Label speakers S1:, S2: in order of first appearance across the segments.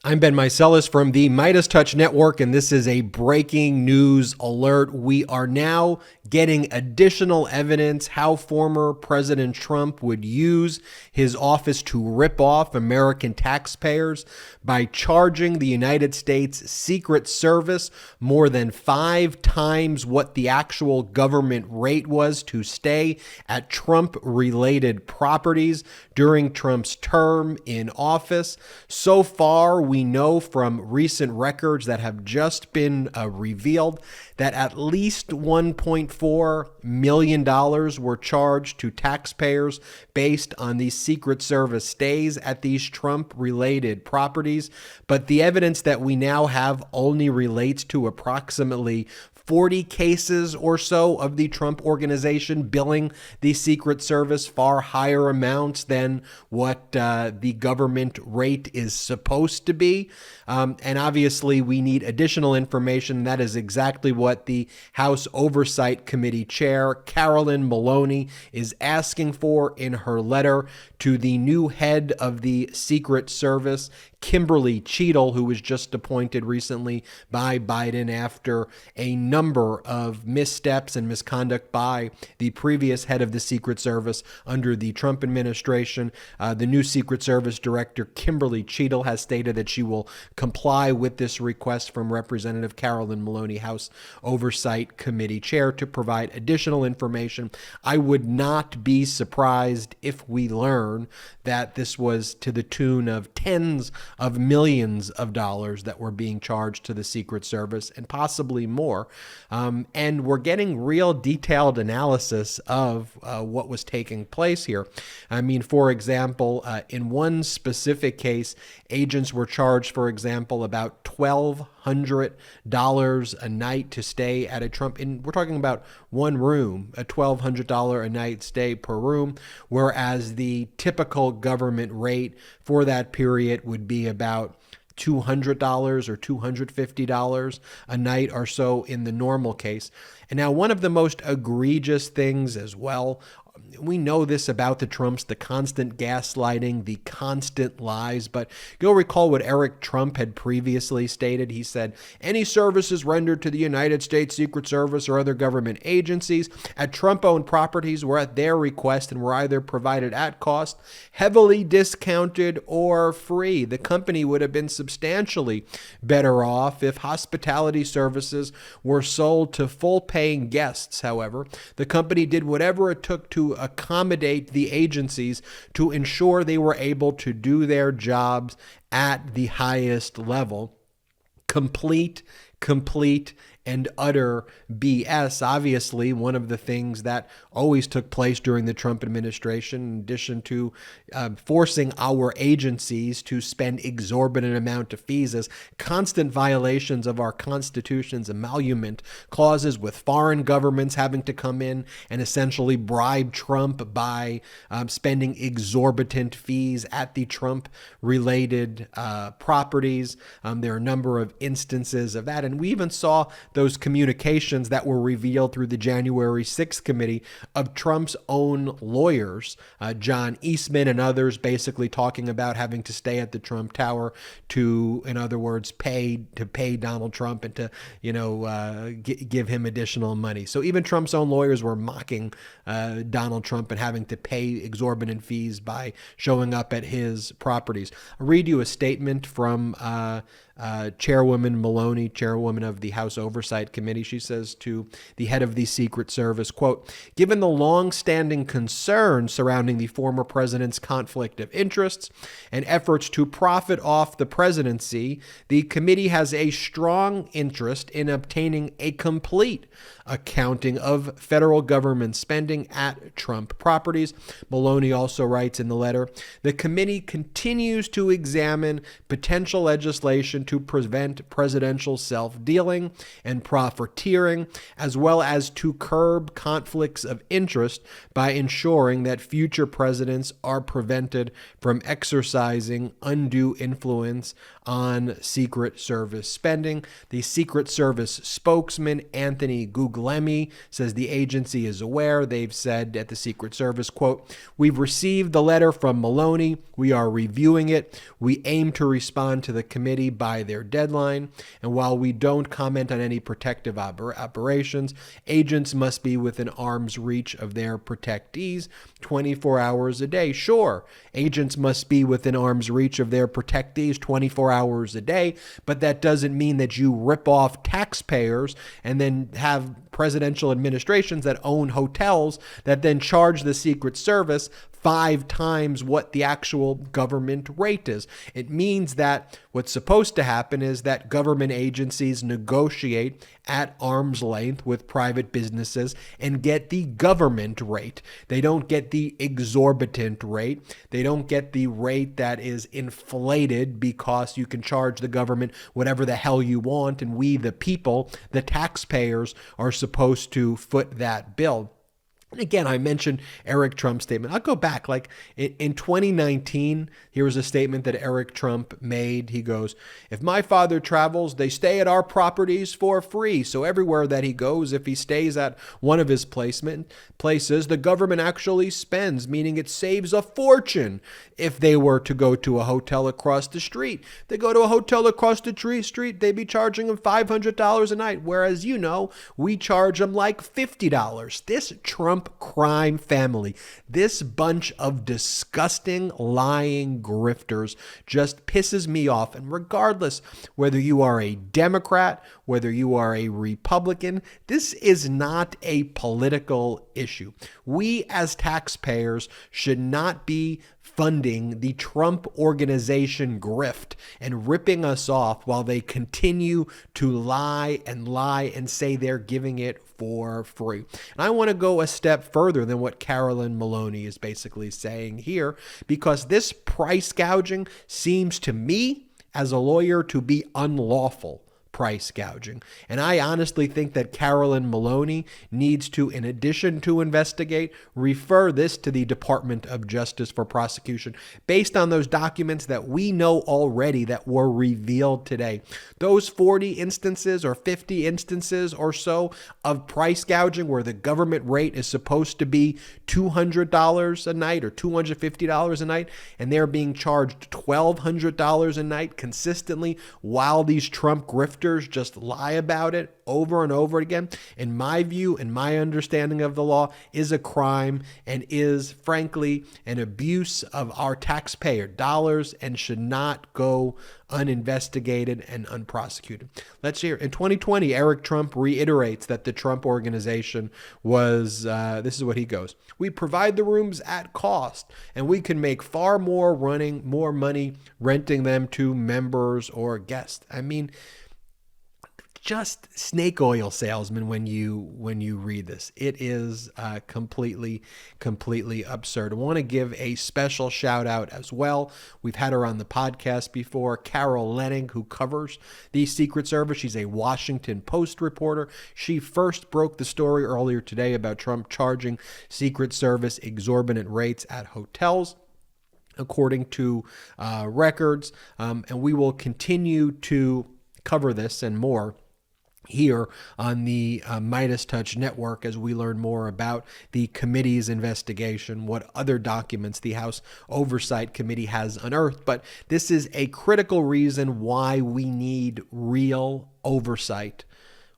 S1: I'm Ben Meiselas from the MeidasTouch Network, and this is a breaking news alert. We are now getting additional evidence how former President Trump would use his office to rip off American taxpayers by charging the United States Secret Service more than 5 times what the actual government rate was to stay at Trump-related properties during Trump's term in office. So far, we know from recent records that have just been revealed that at least $1.4 million were charged to taxpayers based on these Secret Service stays at these Trump-related properties. But the evidence that we now have only relates to approximately 40 cases or so of the Trump organization billing the Secret Service far higher amounts than what the government rate is supposed to be. And obviously, we need additional information. That is exactly what the House Oversight Committee chair, Carolyn Maloney, is asking for in her letter to the new head of the Secret Service, Kimberly Cheadle, who was just appointed recently by Biden after a number of missteps and misconduct by the previous head of the Secret Service under the Trump administration. The new Secret Service director, Kimberly Cheadle, has stated that she will comply with this request from Representative Carolyn Maloney, House Oversight Committee chair, to provide additional information. I would not be surprised if we learn that this was to the tune of tens of millions of dollars that were being charged to the Secret Service and possibly more. And we're getting real detailed analysis of what was taking place here. I mean, for example, in one specific case, agents were charged, for example, about $1,200 a night to stay at a Trump, and we're talking about one room, a $1,200 a night stay per room, whereas the typical government rate for that period would be about $200 or $250 a night or so in the normal case. And now one of the most egregious things as well, we know this about the Trumps, the constant gaslighting, the constant lies, but you'll recall what Eric Trump had previously stated. He said, any services rendered to the United States Secret Service or other government agencies at Trump-owned properties were at their request and were either provided at cost, heavily discounted, or free. The company would have been substantially better off if hospitality services were sold to full-paying guests. However, the company did whatever it took to accommodate the agencies to ensure they were able to do their jobs at the highest level. Complete and utter BS. Obviously, one of the things that always took place during the Trump administration, in addition to forcing our agencies to spend exorbitant amount of fees, is constant violations of our Constitution's emolument clauses, with foreign governments having to come in and essentially bribe Trump by spending exorbitant fees at the Trump-related properties. There are a number of instances of that, and we even saw those communications that were revealed through the January 6th committee of Trump's own lawyers, John Eastman and others, basically talking about having to stay at the Trump Tower to, in other words, pay Donald Trump and to, give him additional money. So even Trump's own lawyers were mocking Donald Trump and having to pay exorbitant fees by showing up at his properties. I'll read you a statement from Chairwoman Maloney, chairwoman of the House Oversight Committee. She says to the head of the Secret Service, quote, given the long-standing concerns surrounding the former president's conflict of interests and efforts to profit off the presidency, the committee has a strong interest in obtaining a complete accounting of federal government spending at Trump properties. Maloney also writes in the letter, the committee continues to examine potential legislation to prevent presidential self-dealing and profiteering, as well as to curb conflicts of interest by ensuring that future presidents are prevented from exercising undue influence on Secret Service spending. The Secret Service spokesman, Anthony Guglielmi, says the agency is aware. They've said at the Secret Service, quote, "We've received the letter from Maloney. We are reviewing it. We aim to respond to the committee by their deadline. And while we don't comment on any protective operations, agents must be within arm's reach of their protectees 24 hours a day." Sure, agents must be within arm's reach of their protectees 24 hours a day, but that doesn't mean that you rip off taxpayers and then have presidential administrations that own hotels that then charge the Secret Service 5 times what the actual government rate is. It means that what's supposed to happen is that government agencies negotiate at arm's length with private businesses and get the government rate. They don't get the exorbitant rate. They don't get the rate that is inflated because you can charge the government whatever the hell you want, and we, the people, the taxpayers, are supposed to foot that bill. Again, I mentioned Eric Trump's statement. I'll go back. Like in 2019, here was a statement that Eric Trump made. He goes, "If my father travels, they stay at our properties for free. So everywhere that he goes, if he stays at one of his places, the government actually spends, meaning it saves a fortune if they were to go to a hotel across the street. They go to a hotel across the street, they'd be charging them $500 a night. Whereas, we charge them like $50. This Trump crime family, this bunch of disgusting, lying grifters just pisses me off. And regardless whether you are a Democrat, whether you are a Republican, this is not a political issue. We as taxpayers should not be funding the Trump organization grift and ripping us off while they continue to lie and say they're giving it for free. And I want to go a step further than what Carolyn Maloney is basically saying here, because this price gouging seems to me, as a lawyer, to be unlawful price gouging. And I honestly think that Carolyn Maloney needs to, in addition to investigate, refer this to the Department of Justice for prosecution based on those documents that we know already that were revealed today. Those 40 instances or 50 instances or so of price gouging where the government rate is supposed to be $200 a night or $250 a night, and they're being charged $1,200 a night consistently while these Trump grifters just lie about it over and over again, in my view and my understanding of the law, is a crime and is, frankly, an abuse of our taxpayer dollars and should not go uninvestigated and unprosecuted. Let's hear. In 2020, Eric Trump reiterates that the Trump organization was, this is what he goes, "We provide the rooms at cost, and we can make far more running more money renting them to members or guests." I mean, just snake oil salesman when you read this. It is completely absurd. I want to give a special shout out as well. We've had her on the podcast before, Carolyn, who covers the Secret Service. She's a Washington Post reporter. She first broke the story earlier today about Trump charging Secret Service exorbitant rates at hotels, according to records. And we will continue to cover this and more here on the MeidasTouch network as we learn more about the committee's investigation, what other documents the House Oversight Committee has unearthed. But this is a critical reason why we need real oversight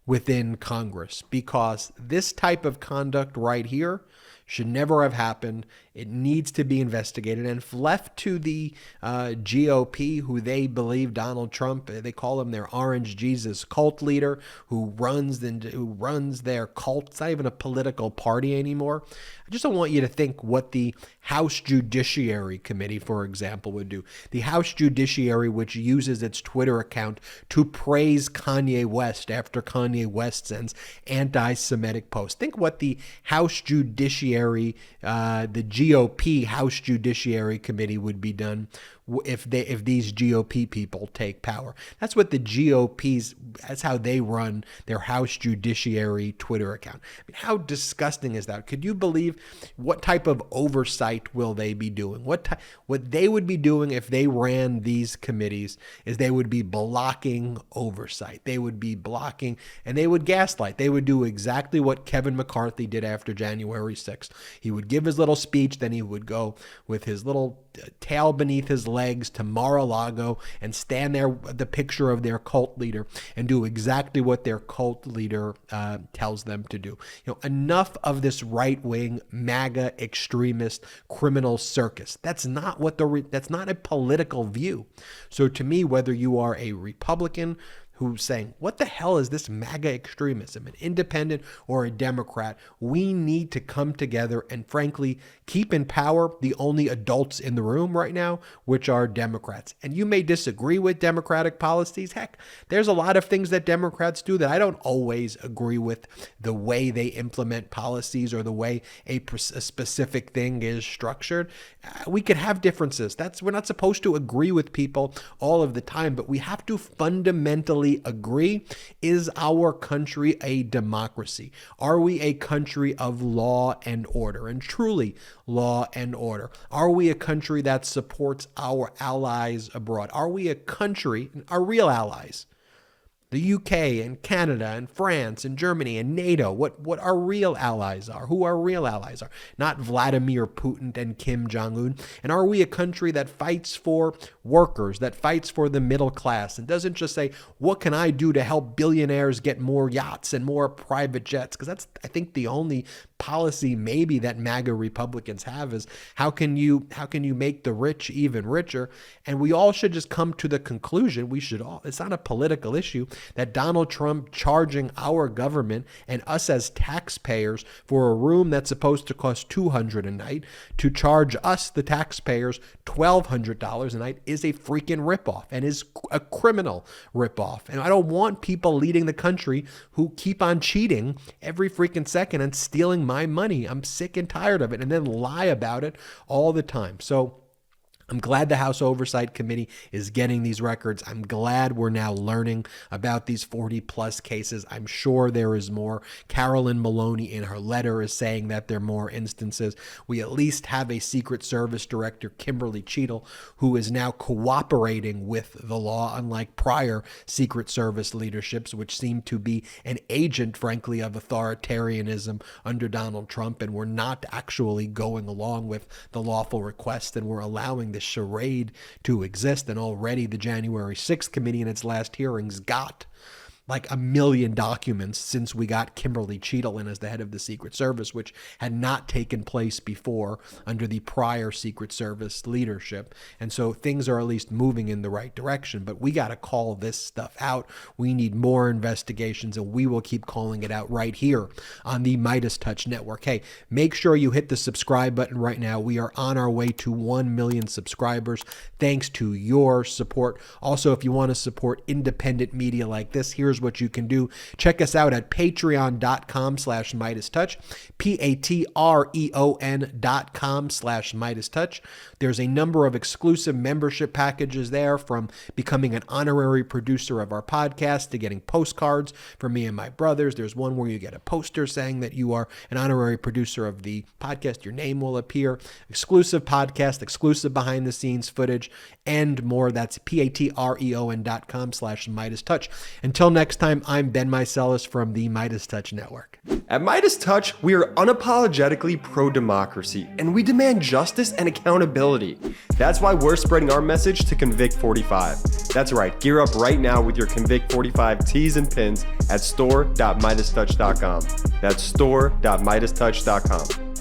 S1: within Congress, because this type of conduct right here should never have happened. It needs to be investigated. And if left to the GOP, who they believe Donald Trump, they call him their Orange Jesus cult leader, who runs their cult. It's not even a political party anymore. I just don't want you to think what the House Judiciary Committee, for example, would do. The House Judiciary, which uses its Twitter account to praise Kanye West after Kanye West sends anti-Semitic posts. Think what the House Judiciary, the GOP House Judiciary Committee would be if these GOP people take power. That's what the GOP's, that's how they run their House Judiciary Twitter account. I mean, how disgusting is that? Could you believe what type of oversight will they be doing? What they would be doing if they ran these committees is they would be blocking oversight. They would be blocking, and they would gaslight. They would do exactly what Kevin McCarthy did after January 6th. He would give his little speech, then he would go with his little tail beneath his legs to Mar-a-Lago and stand there with the picture of their cult leader and do exactly what their cult leader tells them to do. Enough of this right-wing MAGA extremist criminal circus. That's not that's not a political view. So to me, whether you are a Republican who's saying, what the hell is this MAGA extremism, an independent or a Democrat, we need to come together and frankly keep in power the only adults in the room right now, which are Democrats. And you may disagree with Democratic policies. Heck, there's a lot of things that Democrats do that I don't always agree with, the way they implement policies or the way a specific thing is structured. We could have differences. We're not supposed to agree with people all of the time, but we have to fundamentally agree. Is our country a democracy? Are we a country of law and order, and truly law and order? Are we a country that supports our allies abroad? Are we a country, our real allies, the UK and Canada and France and Germany and NATO, what our real allies are, who our real allies are, not Vladimir Putin and Kim Jong-un? And are we a country that fights for workers, that fights for the middle class, and doesn't just say, what can I do to help billionaires get more yachts and more private jets? Because that's, I think, the only policy maybe that MAGA Republicans have is how can you make the rich even richer? And we all should just come to the conclusion, it's not a political issue, that Donald Trump charging our government and us as taxpayers for a room that's supposed to cost $200 a night to charge us, the taxpayers, $1,200 a night is a freaking ripoff and is a criminal ripoff. And I don't want people leading the country who keep on cheating every freaking second and stealing my money. I'm sick and tired of it, and then lie about it all the time. So I'm glad the House Oversight Committee is getting these records. I'm glad we're now learning about these 40 plus cases. I'm sure there is more. Carolyn Maloney in her letter is saying that there are more instances. We at least have a Secret Service Director, Kimberly Cheadle, who is now cooperating with the law, unlike prior Secret Service leaderships, which seemed to be an agent, frankly, of authoritarianism under Donald Trump, and were not actually going along with the lawful request and were allowing the charade to exist. And already the January 6th committee in its last hearings got like 1 million documents since we got Kimberly Cheadle in as the head of the Secret Service, which had not taken place before under the prior Secret Service leadership. And so things are at least moving in the right direction, but we got to call this stuff out. We need more investigations, and we will keep calling it out right here on the MeidasTouch Network. Hey, make sure you hit the subscribe button right now. We are on our way to 1 million subscribers thanks to your support. Also, if you want to support independent media like this, here's what you can do. Check us out at patreon.com/MeidasTouch, patreon.com/MeidasTouch. There's a number of exclusive membership packages there, from becoming an honorary producer of our podcast to getting postcards for me and my brothers. There's one where you get a poster saying that you are an honorary producer of the podcast. Your name will appear. Exclusive podcast, exclusive behind the scenes footage, and more. That's patreon.com/MeidasTouch. Until next time, I'm Ben Meiselas from the MeidasTouch Network.
S2: At MeidasTouch, we are unapologetically pro-democracy, and we demand justice and accountability. That's why we're spreading our message to Convict 45. That's right, gear up right now with your Convict 45 tees and pins at store.MeidasTouch.com. That's store.MeidasTouch.com.